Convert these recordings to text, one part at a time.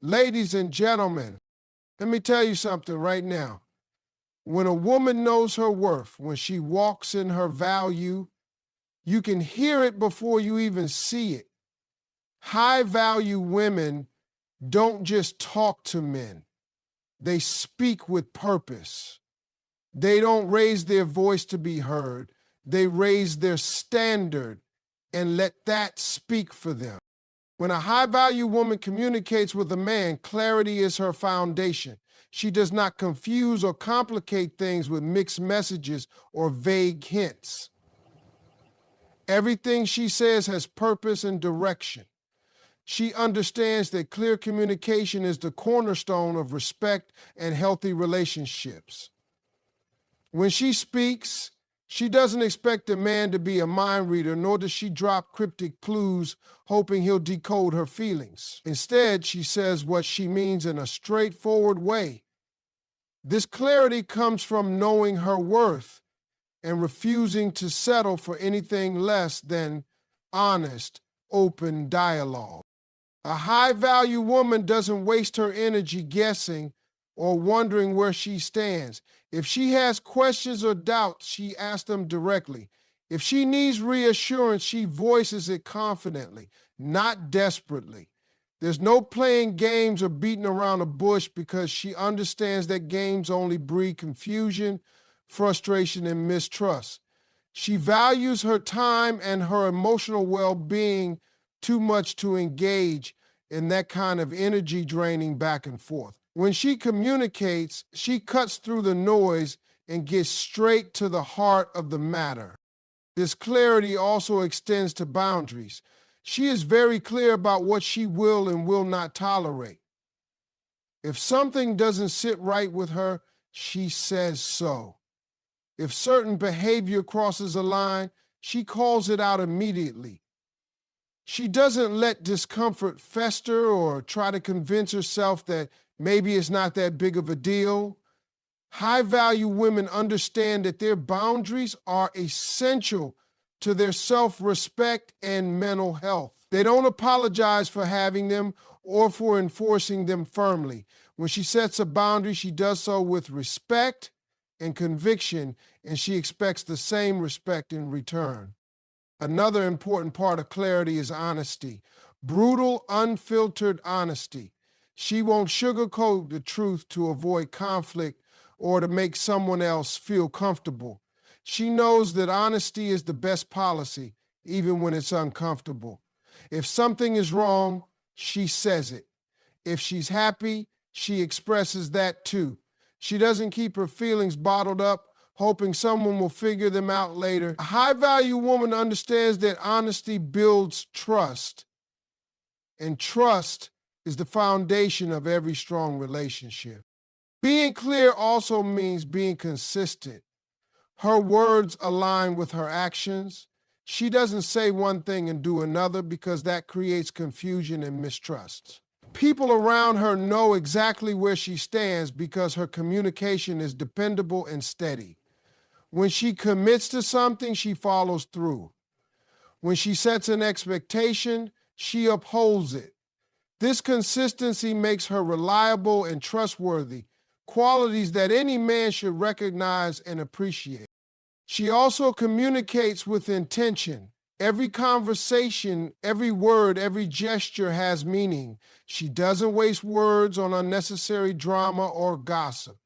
Ladies and gentlemen, let me tell you something right now. When a woman knows her worth, when she walks in her value, you can hear it before you even see it. High-value women don't just talk to men. They speak with purpose. They don't raise their voice to be heard. They raise their standard and let that speak for them. When a high-value woman communicates with a man, clarity is her foundation. She does not confuse or complicate things with mixed messages or vague hints. Everything she says has purpose and direction. She understands that clear communication is the cornerstone of respect and healthy relationships. When she speaks, she doesn't expect a man to be a mind reader, nor does she drop cryptic clues hoping he'll decode her feelings. Instead, she says what she means in a straightforward way. This clarity comes from knowing her worth and refusing to settle for anything less than honest, open dialogue. A high-value woman doesn't waste her energy guessing or wondering where she stands. If she has questions or doubts, she asks them directly. If she needs reassurance, she voices it confidently, not desperately. There's no playing games or beating around the bush because she understands that games only breed confusion, frustration, and mistrust. She values her time and her emotional well-being too much to engage in that kind of energy draining back and forth. When she communicates, she cuts through the noise and gets straight to the heart of the matter. This clarity also extends to boundaries. She is very clear about what she will and will not tolerate. If something doesn't sit right with her, she says so. If certain behavior crosses a line, she calls it out immediately. She doesn't let discomfort fester or try to convince herself that maybe it's not that big of a deal. High-value women understand that their boundaries are essential to their self-respect and mental health. They don't apologize for having them or for enforcing them firmly. When she sets a boundary, she does so with respect and conviction, and she expects the same respect in return. Another important part of clarity is honesty. Brutal, unfiltered honesty. She won't sugarcoat the truth to avoid conflict or to make someone else feel comfortable. She knows that honesty is the best policy, even when it's uncomfortable. If something is wrong, she says it. If she's happy, she expresses that too. She doesn't keep her feelings bottled up, hoping someone will figure them out later. A high-value woman understands that honesty builds trust, and trust is the foundation of every strong relationship. Being clear also means being consistent. Her words align with her actions. She doesn't say one thing and do another because that creates confusion and mistrust. People around her know exactly where she stands because her communication is dependable and steady. When she commits to something, she follows through. When she sets an expectation, she upholds it. This consistency makes her reliable and trustworthy, qualities that any man should recognize and appreciate. She also communicates with intention. Every conversation, every word, every gesture has meaning. She doesn't waste words on unnecessary drama or gossip.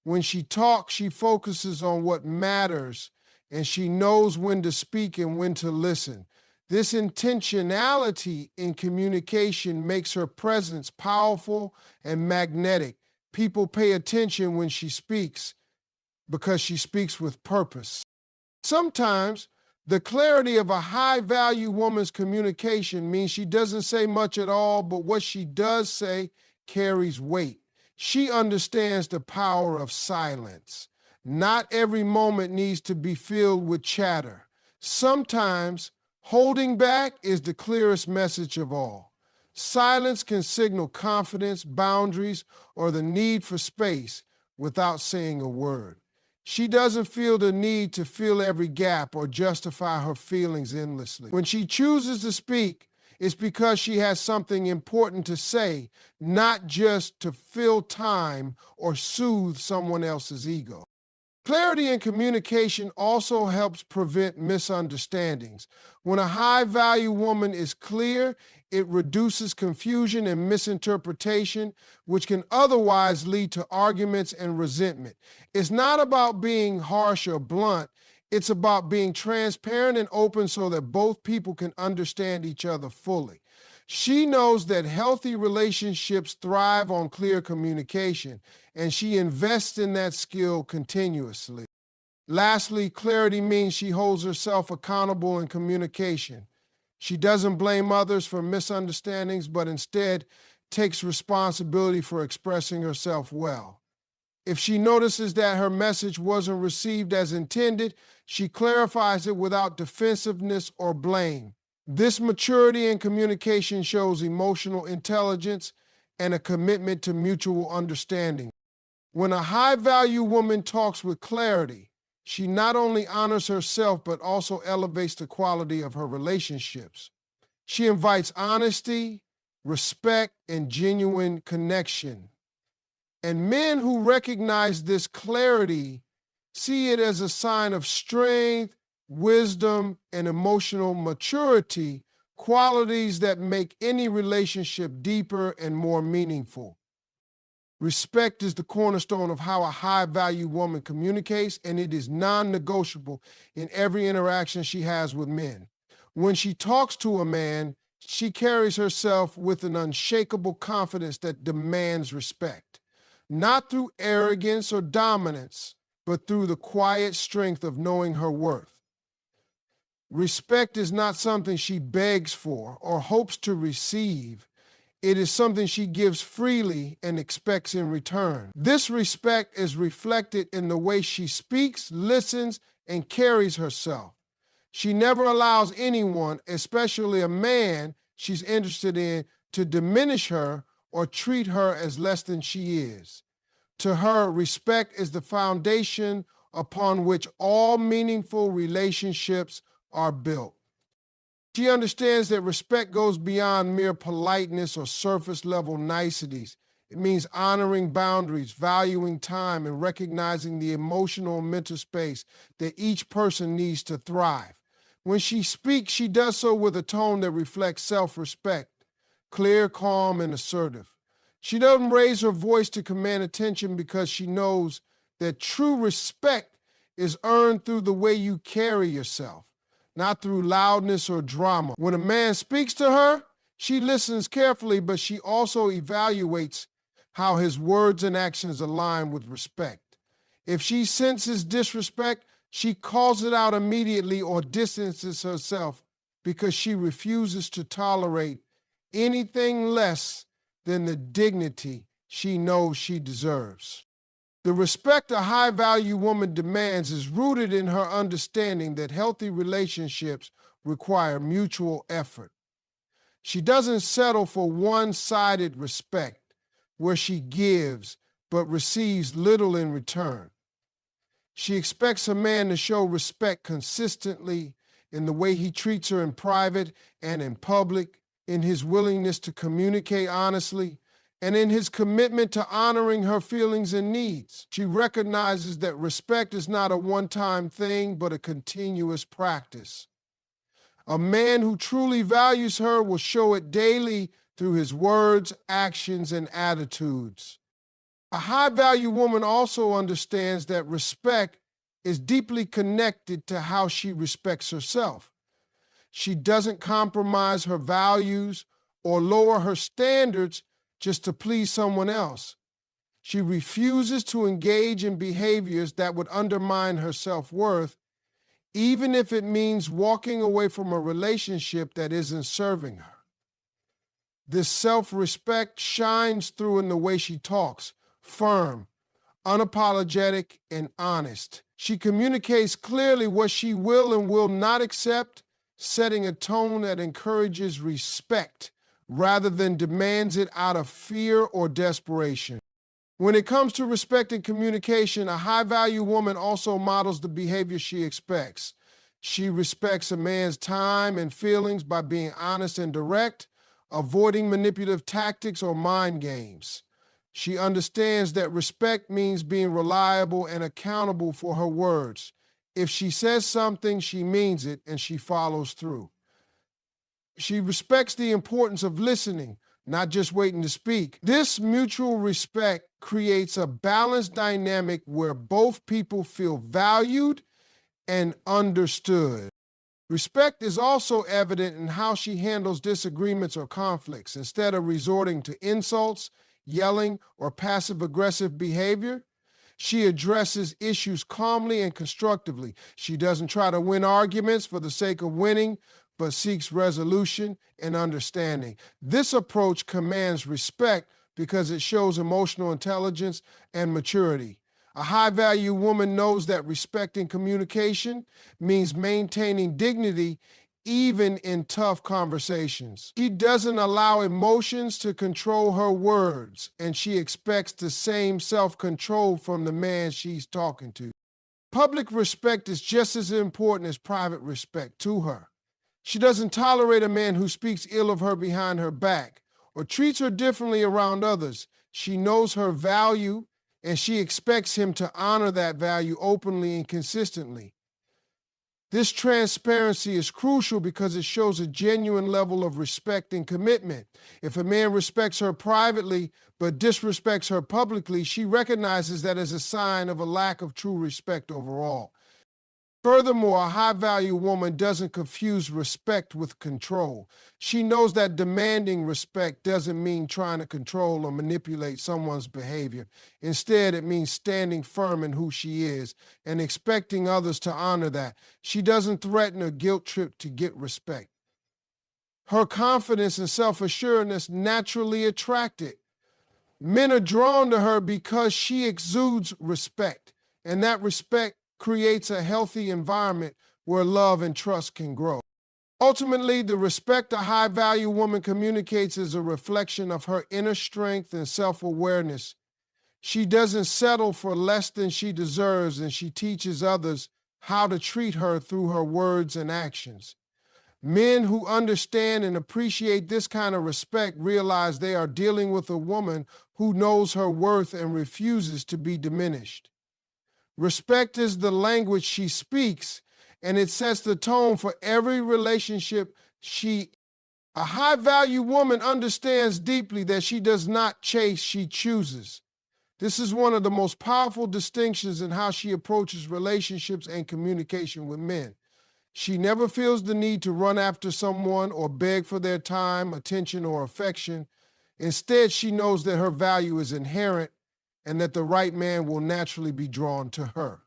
When she talks, she focuses on what matters, and she knows when to speak and when to listen. This intentionality in communication makes her presence powerful and magnetic. People pay attention when she speaks because she speaks with purpose. Sometimes, the clarity of a high-value woman's communication means she doesn't say much at all, but what she does say carries weight. She understands the power of silence. Not every moment needs to be filled with chatter. Sometimes, holding back is the clearest message of all. Silence can signal confidence, boundaries, or the need for space without saying a word. She doesn't feel the need to fill every gap or justify her feelings endlessly. When she chooses to speak, it's because she has something important to say, not just to fill time or soothe someone else's ego. Clarity in communication also helps prevent misunderstandings. When a high-value woman is clear, it reduces confusion and misinterpretation, which can otherwise lead to arguments and resentment. It's not about being harsh or blunt. It's about being transparent and open so that both people can understand each other fully. She knows that healthy relationships thrive on clear communication, and she invests in that skill continuously. Lastly, clarity means she holds herself accountable in communication. She doesn't blame others for misunderstandings, but instead takes responsibility for expressing herself well. If she notices that her message wasn't received as intended, she clarifies it without defensiveness or blame. This maturity in communication shows emotional intelligence and a commitment to mutual understanding. When a high-value woman talks with clarity, she not only honors herself but also elevates the quality of her relationships. She invites honesty, respect, and genuine connection. And men who recognize this clarity see it as a sign of strength, wisdom, and emotional maturity, qualities that make any relationship deeper and more meaningful. Respect is the cornerstone of how a high-value woman communicates, and it is non-negotiable in every interaction she has with men. When she talks to a man, she carries herself with an unshakable confidence that demands respect, not through arrogance or dominance, but through the quiet strength of knowing her worth. Respect is not something she begs for or hopes to receive. It is something she gives freely and expects in return. This respect is reflected in the way she speaks, listens, and carries herself. She never allows anyone, especially a man she's interested in, to diminish her or treat her as less than she is. To her, respect is the foundation upon which all meaningful relationships are built. She understands that respect goes beyond mere politeness or surface-level niceties. It means honoring boundaries, valuing time, and recognizing the emotional and mental space that each person needs to thrive. When she speaks, she does so with a tone that reflects self-respect, clear, calm, and assertive. She doesn't raise her voice to command attention because she knows that true respect is earned through the way you carry yourself, not through loudness or drama. When a man speaks to her, she listens carefully, but she also evaluates how his words and actions align with respect. If she senses disrespect, she calls it out immediately or distances herself because she refuses to tolerate anything less than the dignity she knows she deserves. The respect a high-value woman demands is rooted in her understanding that healthy relationships require mutual effort. She doesn't settle for one-sided respect, where she gives but receives little in return. She expects a man to show respect consistently in the way he treats her in private and in public, in his willingness to communicate honestly, and in his commitment to honoring her feelings and needs. She recognizes that respect is not a one-time thing, but a continuous practice. A man who truly values her will show it daily through his words, actions, and attitudes. A high-value woman also understands that respect is deeply connected to how she respects herself. She doesn't compromise her values or lower her standards just to please someone else. She refuses to engage in behaviors that would undermine her self-worth, even if it means walking away from a relationship that isn't serving her. This self-respect shines through in the way she talks, firm, unapologetic, and honest. She communicates clearly what she will and will not accept, setting a tone that encourages respect rather than demands it out of fear or desperation. When it comes to respect and communication, a high-value woman also models the behavior she expects. She respects a man's time and feelings by being honest and direct, avoiding manipulative tactics or mind games. She understands that respect means being reliable and accountable for her words. If she says something, she means it and she follows through. She respects the importance of listening, not just waiting to speak. This mutual respect creates a balanced dynamic where both people feel valued and understood. Respect is also evident in how she handles disagreements or conflicts. Instead of resorting to insults, yelling, or passive-aggressive behavior, she addresses issues calmly and constructively. She doesn't try to win arguments for the sake of winning, but seeks resolution and understanding. This approach commands respect because it shows emotional intelligence and maturity. A high-value woman knows that respecting communication means maintaining dignity even in tough conversations. She doesn't allow emotions to control her words, and she expects the same self-control from the man she's talking to. Public respect is just as important as private respect to her. She doesn't tolerate a man who speaks ill of her behind her back or treats her differently around others. She knows her value, and she expects him to honor that value openly and consistently. This transparency is crucial because it shows a genuine level of respect and commitment. If a man respects her privately but disrespects her publicly, she recognizes that as a sign of a lack of true respect overall. Furthermore, a high-value woman doesn't confuse respect with control. She knows that demanding respect doesn't mean trying to control or manipulate someone's behavior. Instead, it means standing firm in who she is and expecting others to honor that. She doesn't threaten or guilt-trip to get respect. Her confidence and self-assuredness naturally attract it. Men are drawn to her because she exudes respect, and that respect creates a healthy environment where love and trust can grow. Ultimately, the respect a high-value woman communicates is a reflection of her inner strength and self-awareness. She doesn't settle for less than she deserves, and she teaches others how to treat her through her words and actions. Men who understand and appreciate this kind of respect realize they are dealing with a woman who knows her worth and refuses to be diminished. Respect is the language she speaks, and it sets the tone for every relationship A high-value woman understands deeply that she does not chase, she chooses. This is one of the most powerful distinctions in how she approaches relationships and communication with men. She never feels the need to run after someone or beg for their time, attention, or affection. Instead, she knows that her value is inherent and that the right man will naturally be drawn to her.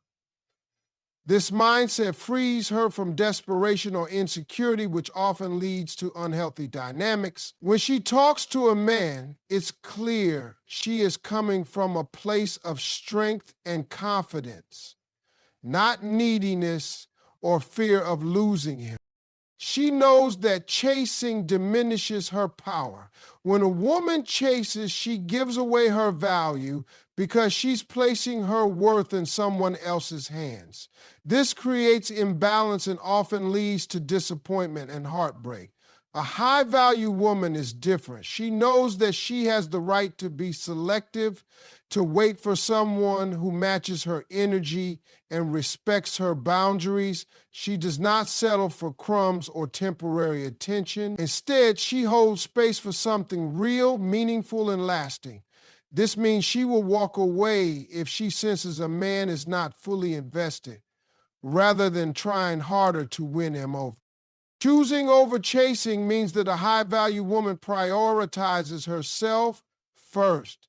This mindset frees her from desperation or insecurity, which often leads to unhealthy dynamics. When she talks to a man, it's clear she is coming from a place of strength and confidence, not neediness or fear of losing him. She knows that chasing diminishes her power. When a woman chases, she gives away her value because she's placing her worth in someone else's hands. This creates imbalance and often leads to disappointment and heartbreak. A high-value woman is different. She knows that she has the right to be selective, to wait for someone who matches her energy and respects her boundaries. She does not settle for crumbs or temporary attention. Instead, she holds space for something real, meaningful, and lasting. This means she will walk away if she senses a man is not fully invested, rather than trying harder to win him over. Choosing over chasing means that a high-value woman prioritizes herself first.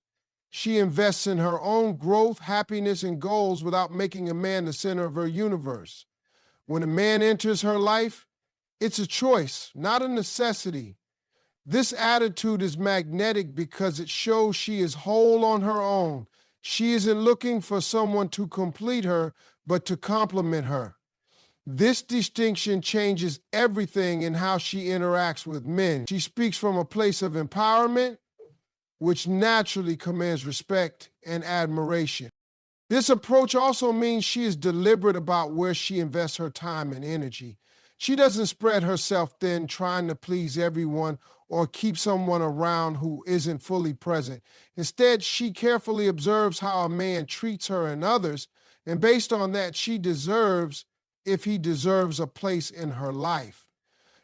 She invests in her own growth, happiness, and goals without making a man the center of her universe. When a man enters her life, it's a choice, not a necessity. This attitude is magnetic because it shows she is whole on her own. She isn't looking for someone to complete her, but to complement her. This distinction changes everything in how she interacts with men. She speaks from a place of empowerment, which naturally commands respect and admiration. This approach also means she is deliberate about where she invests her time and energy. She doesn't spread herself thin trying to please everyone or keep someone around who isn't fully present. Instead, she carefully observes how a man treats her and others, and based on that, she deserves if he deserves a place in her life.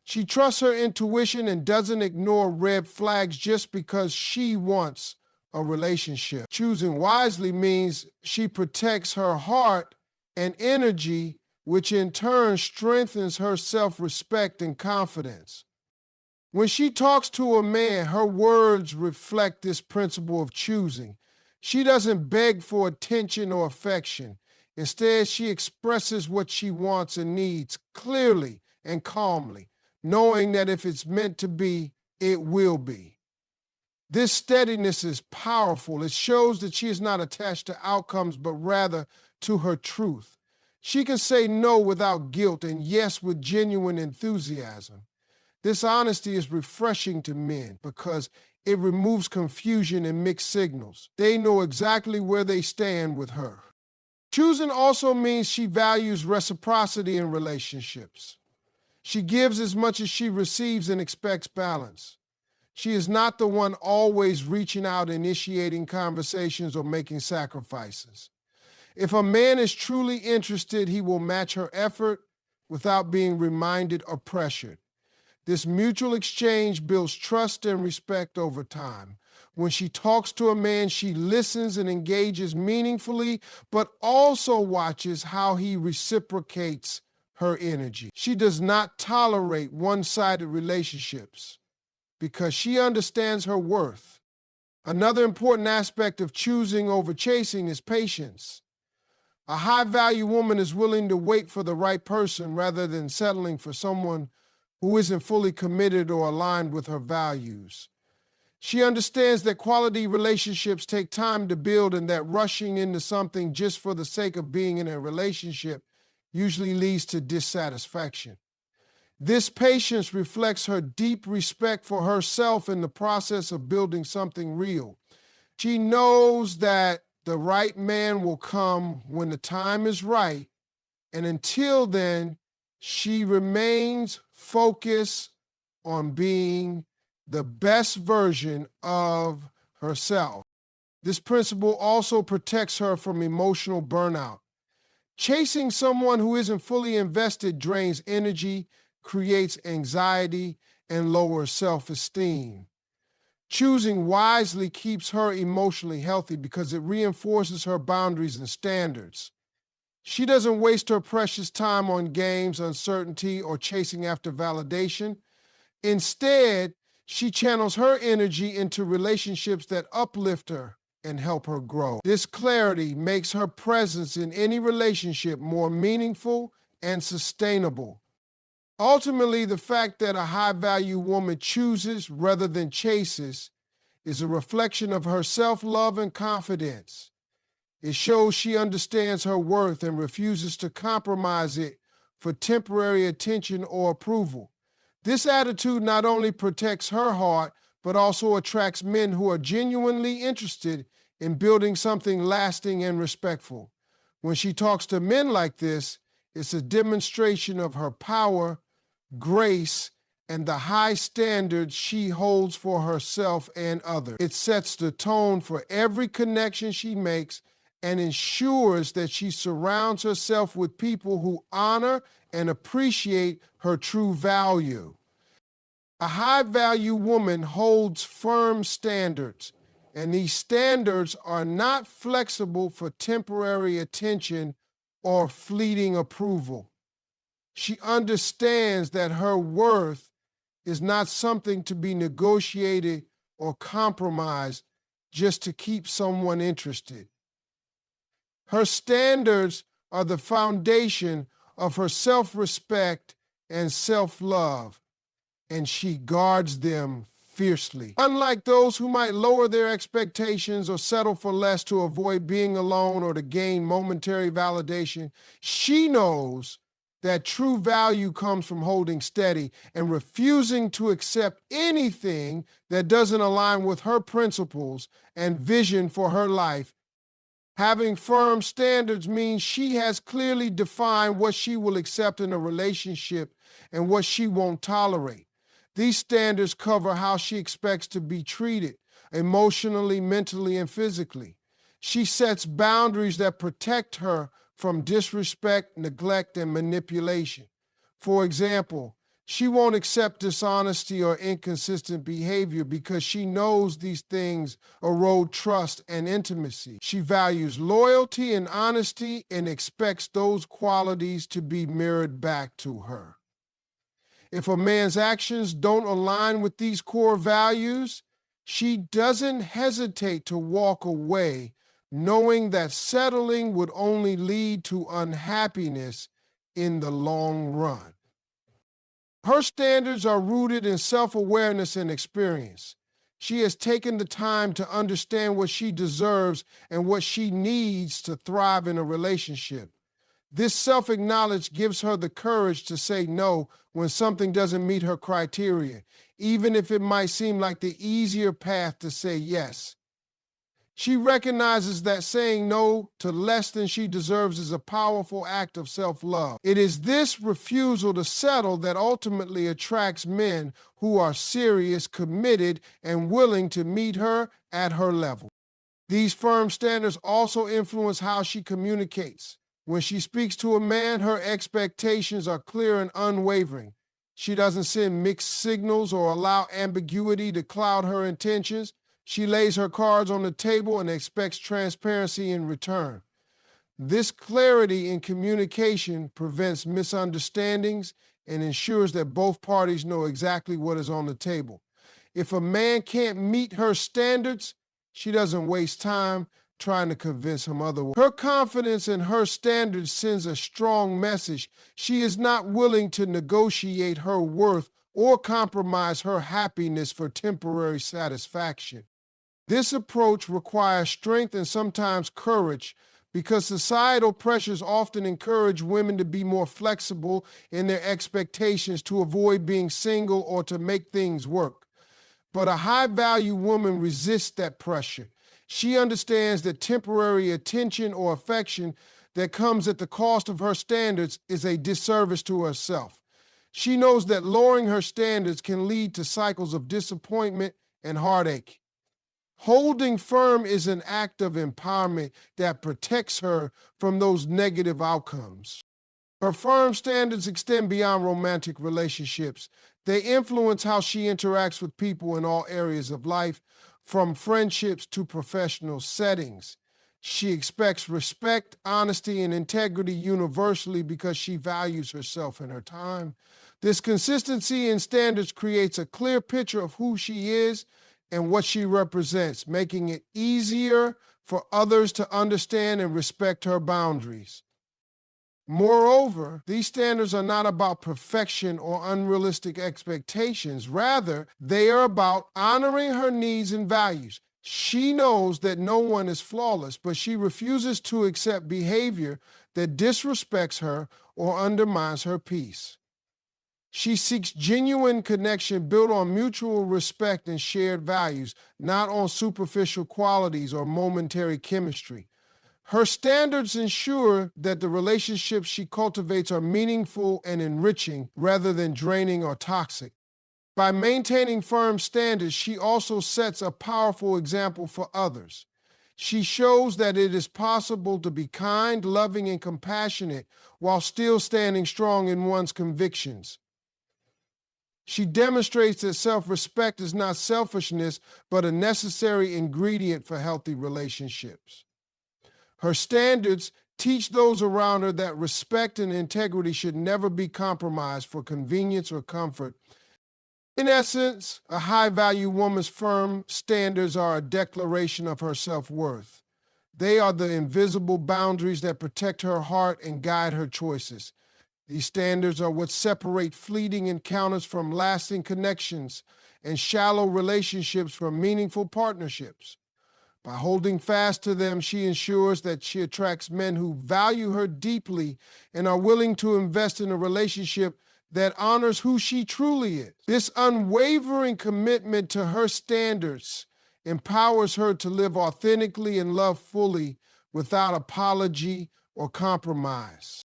She trusts her intuition and doesn't ignore red flags just because she wants a relationship. Choosing wisely means she protects her heart and energy, which in turn strengthens her self-respect and confidence. When she talks to a man, her words reflect this principle of choosing. She doesn't beg for attention or affection. Instead, she expresses what she wants and needs clearly and calmly, knowing that if it's meant to be, it will be. This steadiness is powerful. It shows that she is not attached to outcomes, but rather to her truth. She can say no without guilt and yes with genuine enthusiasm. This honesty is refreshing to men because it removes confusion and mixed signals. They know exactly where they stand with her. Choosing also means she values reciprocity in relationships. She gives as much as she receives and expects balance. She is not the one always reaching out, initiating conversations, or making sacrifices. If a man is truly interested, he will match her effort without being reminded or pressured. This mutual exchange builds trust and respect over time. When she talks to a man, she listens and engages meaningfully, but also watches how he reciprocates her energy. She does not tolerate one-sided relationships because she understands her worth. Another important aspect of choosing over chasing is patience. A high-value woman is willing to wait for the right person rather than settling for someone who isn't fully committed or aligned with her values. She understands that quality relationships take time to build and that rushing into something just for the sake of being in a relationship usually leads to dissatisfaction. This patience reflects her deep respect for herself in the process of building something real. She knows that the right man will come when the time is right, and until then, she remains focused on being the best version of herself. This principle also protects her from emotional burnout. Chasing someone who isn't fully invested drains energy, creates anxiety, and lowers self-esteem. Choosing wisely keeps her emotionally healthy because it reinforces her boundaries and standards. She doesn't waste her precious time on games, uncertainty, or chasing after validation. Instead, she channels her energy into relationships that uplift her and help her grow. This clarity makes her presence in any relationship more meaningful and sustainable. Ultimately, the fact that a high-value woman chooses rather than chases is a reflection of her self-love and confidence. It shows she understands her worth and refuses to compromise it for temporary attention or approval. This attitude not only protects her heart, but also attracts men who are genuinely interested in building something lasting and respectful. When she talks to men like this, it's a demonstration of her power, grace, and the high standards she holds for herself and others. It sets the tone for every connection she makes and ensures that she surrounds herself with people who honor and appreciate her true value. A high-value woman holds firm standards, and these standards are not flexible for temporary attention or fleeting approval. She understands that her worth is not something to be negotiated or compromised just to keep someone interested. Her standards are the foundation of her self-respect and self-love, and she guards them fiercely. Unlike those who might lower their expectations or settle for less to avoid being alone or to gain momentary validation, she knows that true value comes from holding steady and refusing to accept anything that doesn't align with her principles and vision for her life. Having firm standards means she has clearly defined what she will accept in a relationship and what she won't tolerate. These standards cover how she expects to be treated emotionally, mentally, and physically. She sets boundaries that protect her from disrespect, neglect, and manipulation. For example, she won't accept dishonesty or inconsistent behavior because she knows these things erode trust and intimacy. She values loyalty and honesty and expects those qualities to be mirrored back to her. If a man's actions don't align with these core values, she doesn't hesitate to walk away, knowing that settling would only lead to unhappiness in the long run. Her standards are rooted in self-awareness and experience. She has taken the time to understand what she deserves and what she needs to thrive in a relationship. This self-acknowledge gives her the courage to say no when something doesn't meet her criteria, even if it might seem like the easier path to say yes. She recognizes that saying no to less than she deserves is a powerful act of self-love. It is this refusal to settle that ultimately attracts men who are serious, committed, and willing to meet her at her level. These firm standards also influence how she communicates. When she speaks to a man, her expectations are clear and unwavering. She doesn't send mixed signals or allow ambiguity to cloud her intentions. She lays her cards on the table and expects transparency in return. This clarity in communication prevents misunderstandings and ensures that both parties know exactly what is on the table. If a man can't meet her standards, she doesn't waste time trying to convince him otherwise. Her confidence in her standards sends a strong message. She is not willing to negotiate her worth or compromise her happiness for temporary satisfaction. This approach requires strength and sometimes courage because societal pressures often encourage women to be more flexible in their expectations to avoid being single or to make things work. But a high-value woman resists that pressure. She understands that temporary attention or affection that comes at the cost of her standards is a disservice to herself. She knows that lowering her standards can lead to cycles of disappointment and heartache. Holding firm is an act of empowerment that protects her from those negative outcomes. Her firm standards extend beyond romantic relationships. They influence how she interacts with people in all areas of life, from friendships to professional settings. She expects respect, honesty, and integrity universally because she values herself and her time. This consistency in standards creates a clear picture of who she is and what she represents, making it easier for others to understand and respect her boundaries. Moreover, these standards are not about perfection or unrealistic expectations. Rather, they are about honoring her needs and values. She knows that no one is flawless, but she refuses to accept behavior that disrespects her or undermines her peace. She seeks genuine connection built on mutual respect and shared values, not on superficial qualities or momentary chemistry. Her standards ensure that the relationships she cultivates are meaningful and enriching rather than draining or toxic. By maintaining firm standards, she also sets a powerful example for others. She shows that it is possible to be kind, loving, and compassionate while still standing strong in one's convictions. She demonstrates that self-respect is not selfishness, but a necessary ingredient for healthy relationships. Her standards teach those around her that respect and integrity should never be compromised for convenience or comfort. In essence, a high-value woman's firm standards are a declaration of her self-worth. They are the invisible boundaries that protect her heart and guide her choices. These standards are what separate fleeting encounters from lasting connections and shallow relationships from meaningful partnerships. By holding fast to them, she ensures that she attracts men who value her deeply and are willing to invest in a relationship that honors who she truly is. This unwavering commitment to her standards empowers her to live authentically and love fully without apology or compromise.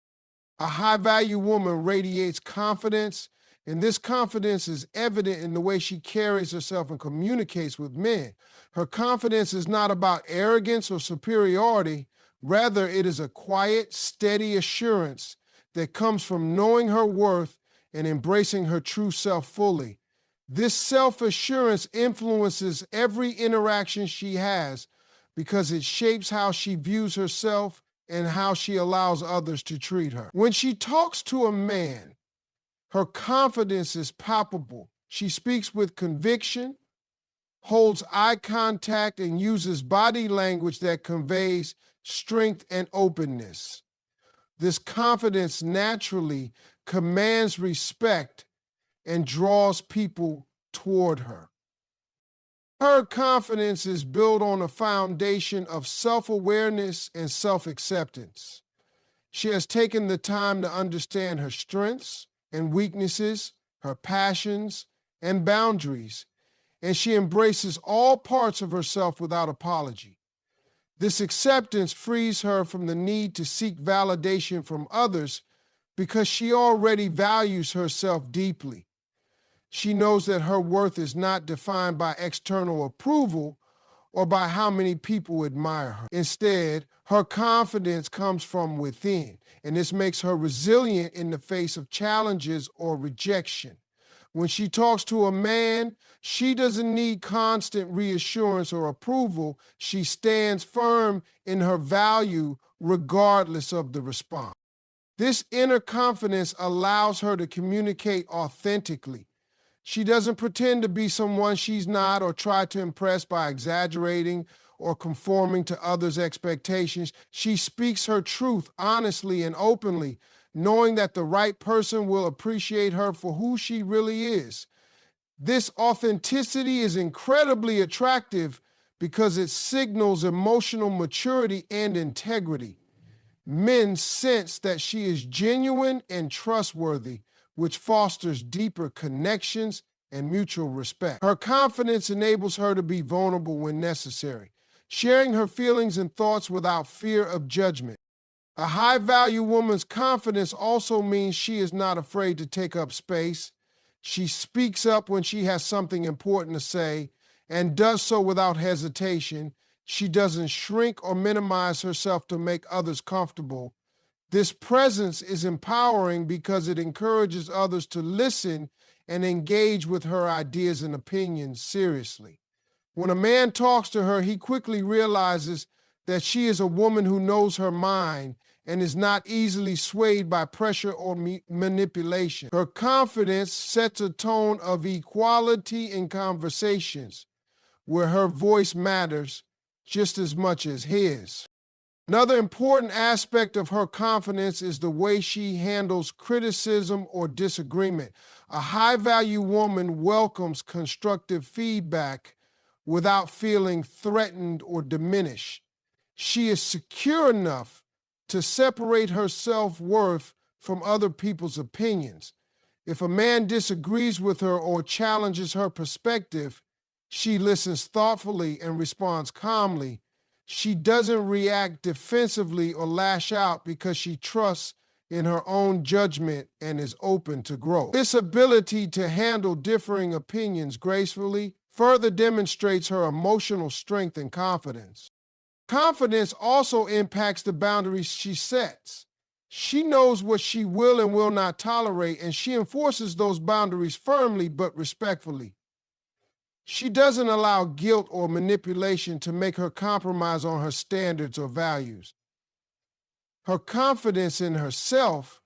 A high-value woman radiates confidence, and this confidence is evident in the way she carries herself and communicates with men. Her confidence is not about arrogance or superiority. Rather, it is a quiet, steady assurance that comes from knowing her worth and embracing her true self fully. This self-assurance influences every interaction she has because it shapes how she views herself and how she allows others to treat her. When she talks to a man, her confidence is palpable. She speaks with conviction, holds eye contact, and uses body language that conveys strength and openness. This confidence naturally commands respect and draws people toward her. Her confidence is built on a foundation of self-awareness and self-acceptance. She has taken the time to understand her strengths and weaknesses, her passions and boundaries, and she embraces all parts of herself without apology. This acceptance frees her from the need to seek validation from others because she already values herself deeply. She knows that her worth is not defined by external approval or by how many people admire her. Instead, her confidence comes from within, and this makes her resilient in the face of challenges or rejection. When she talks to a man, she doesn't need constant reassurance or approval. She stands firm in her value regardless of the response. This inner confidence allows her to communicate authentically. She doesn't pretend to be someone she's not or try to impress by exaggerating or conforming to others' expectations. She speaks her truth honestly and openly, knowing that the right person will appreciate her for who she really is. This authenticity is incredibly attractive because it signals emotional maturity and integrity. Men sense that she is genuine and trustworthy, which fosters deeper connections and mutual respect. Her confidence enables her to be vulnerable when necessary, sharing her feelings and thoughts without fear of judgment. A high-value woman's confidence also means she is not afraid to take up space. She speaks up when she has something important to say and does so without hesitation. She doesn't shrink or minimize herself to make others comfortable. This presence is empowering because it encourages others to listen and engage with her ideas and opinions seriously. When a man talks to her, he quickly realizes that she is a woman who knows her mind and is not easily swayed by pressure or manipulation. Her confidence sets a tone of equality in conversations where her voice matters just as much as his. Another important aspect of her confidence is the way she handles criticism or disagreement. A high-value woman welcomes constructive feedback without feeling threatened or diminished. She is secure enough to separate her self-worth from other people's opinions. If a man disagrees with her or challenges her perspective, she listens thoughtfully and responds calmly. She doesn't react defensively or lash out because she trusts in her own judgment and is open to growth. This ability to handle differing opinions gracefully further demonstrates her emotional strength and confidence. Confidence also impacts the boundaries she sets. She knows what she will and will not tolerate, and she enforces those boundaries firmly but respectfully. She doesn't allow guilt or manipulation to make her compromise on her standards or values. Her confidence in herself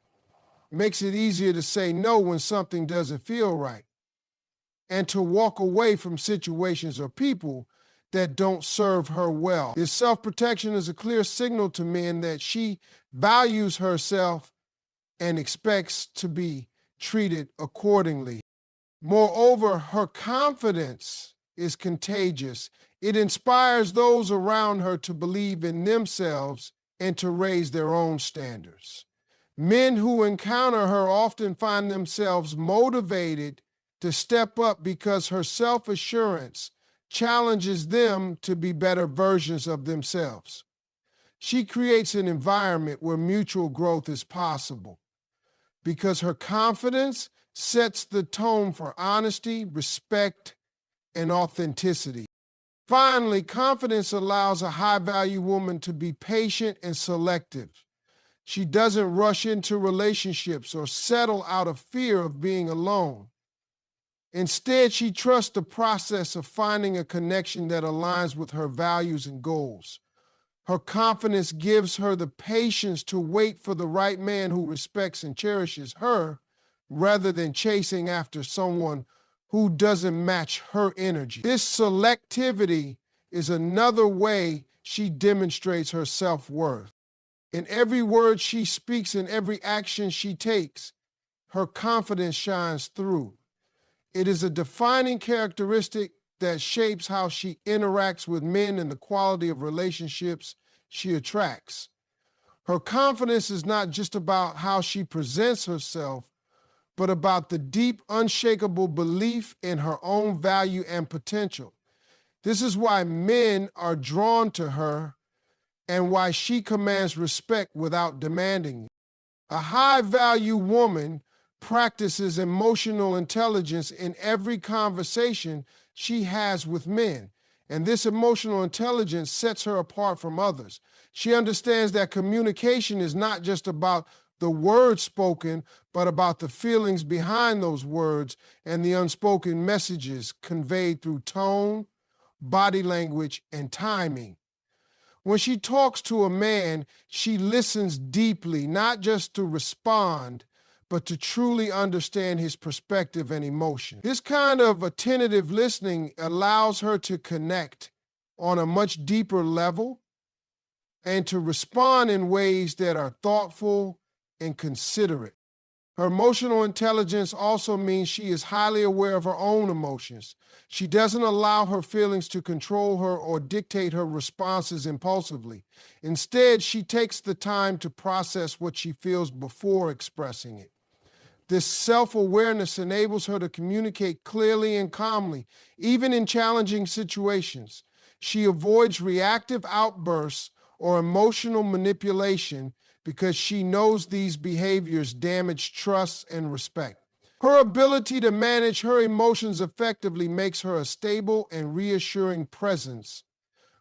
makes it easier to say no when something doesn't feel right and to walk away from situations or people that don't serve her well. This self-protection is a clear signal to men that she values herself and expects to be treated accordingly. Moreover, her confidence is contagious. It inspires those around her to believe in themselves and to raise their own standards. Men who encounter her often find themselves motivated to step up because her self-assurance challenges them to be better versions of themselves. She creates an environment where mutual growth is possible because her confidence sets the tone for honesty, respect, and authenticity. Finally, confidence allows a high-value woman to be patient and selective. She doesn't rush into relationships or settle out of fear of being alone. Instead, she trusts the process of finding a connection that aligns with her values and goals. Her confidence gives her the patience to wait for the right man who respects and cherishes her rather than chasing after someone who doesn't match her energy. This selectivity is another way she demonstrates her self-worth. In every word she speaks and every action she takes, her confidence shines through. It is a defining characteristic that shapes how she interacts with men and the quality of relationships she attracts. Her confidence is not just about how she presents herself, but about the deep, unshakable belief in her own value and potential. This is why men are drawn to her and why she commands respect without demanding it. A high-value woman practices emotional intelligence in every conversation she has with men, and this emotional intelligence sets her apart from others. She understands that communication is not just about the words spoken, but about the feelings behind those words and the unspoken messages conveyed through tone, body language, and timing. When she talks to a man, she listens deeply, not just to respond, but to truly understand his perspective and emotion. This kind of attentive listening allows her to connect on a much deeper level and to respond in ways that are thoughtful and considerate. Her emotional intelligence also means she is highly aware of her own emotions. She doesn't allow her feelings to control her or dictate her responses impulsively. Instead, she takes the time to process what she feels before expressing it. This self-awareness enables her to communicate clearly and calmly, even in challenging situations. She avoids reactive outbursts or emotional manipulation because she knows these behaviors damage trust and respect. Her ability to manage her emotions effectively makes her a stable and reassuring presence,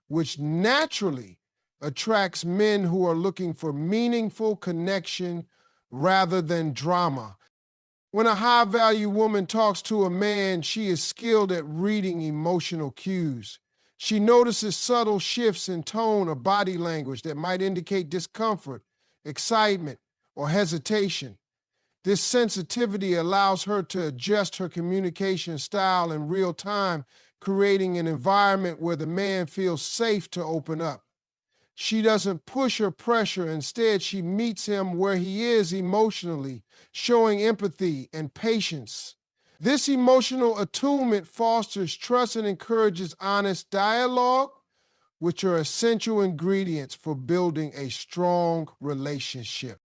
which naturally attracts men who are looking for meaningful connection rather than drama. When a high-value woman talks to a man, she is skilled at reading emotional cues. She notices subtle shifts in tone or body language that might indicate discomfort, excitement, or hesitation. This sensitivity allows her to adjust her communication style in real time, creating an environment where the man feels safe to open up. She doesn't push or pressure. Instead, she meets him where he is emotionally, showing empathy and patience. This emotional attunement fosters trust and encourages honest dialogue, which are essential ingredients for building a strong relationship.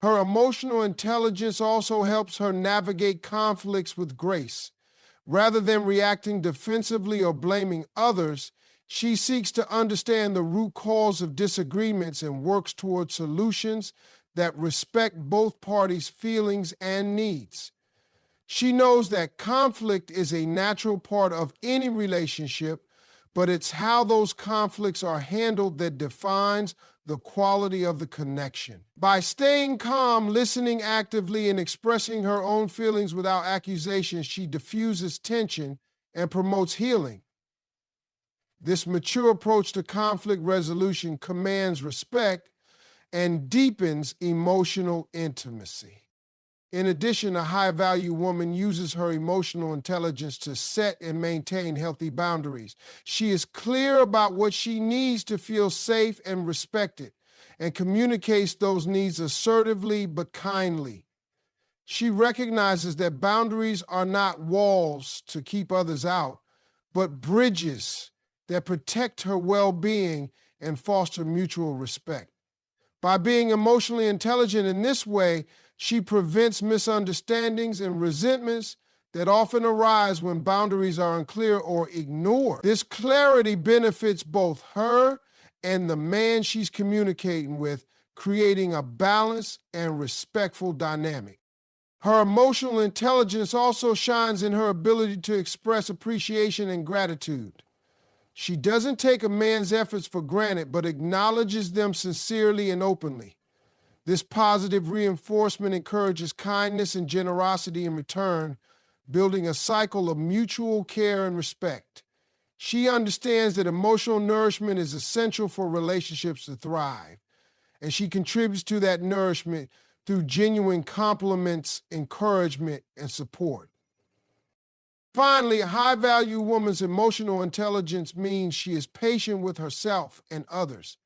Her emotional intelligence also helps her navigate conflicts with grace. Rather than reacting defensively or blaming others, she seeks to understand the root cause of disagreements and works toward solutions that respect both parties' feelings and needs. She knows that conflict is a natural part of any relationship, but it's how those conflicts are handled that defines the quality of the connection. By staying calm, listening actively, and expressing her own feelings without accusation, she diffuses tension and promotes healing. This mature approach to conflict resolution commands respect and deepens emotional intimacy. In addition, a high-value woman uses her emotional intelligence to set and maintain healthy boundaries. She is clear about what she needs to feel safe and respected, and communicates those needs assertively but kindly. She recognizes that boundaries are not walls to keep others out, but bridges that protect her well-being and foster mutual respect. By being emotionally intelligent in this way, she prevents misunderstandings and resentments that often arise when boundaries are unclear or ignored. This clarity benefits both her and the man she's communicating with, creating a balanced and respectful dynamic. Her emotional intelligence also shines in her ability to express appreciation and gratitude. She doesn't take a man's efforts for granted, but acknowledges them sincerely and openly. This positive reinforcement encourages kindness and generosity in return, building a cycle of mutual care and respect. She understands that emotional nourishment is essential for relationships to thrive, and she contributes to that nourishment through genuine compliments, encouragement, and support. Finally, a high-value woman's emotional intelligence means she is patient with herself and others.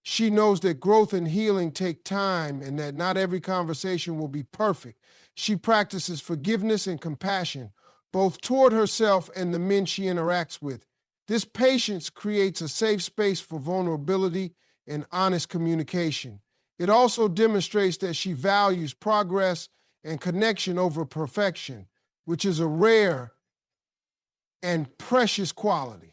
She knows that growth and healing take time and that not every conversation will be perfect. She practices forgiveness and compassion, both toward herself and the men she interacts with. This patience creates a safe space for vulnerability and honest communication. It also demonstrates that she values progress and connection over perfection, which is a rare and precious quality.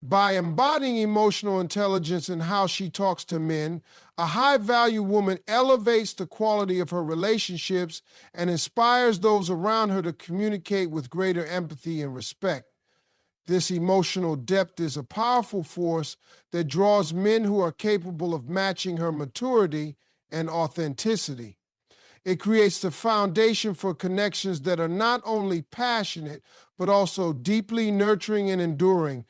By embodying emotional intelligence in how she talks to men, a high-value woman elevates the quality of her relationships and inspires those around her to communicate with greater empathy and respect. This emotional depth is a powerful force that draws men who are capable of matching her maturity and authenticity. It creates the foundation for connections that are not only passionate, but also deeply nurturing and enduring,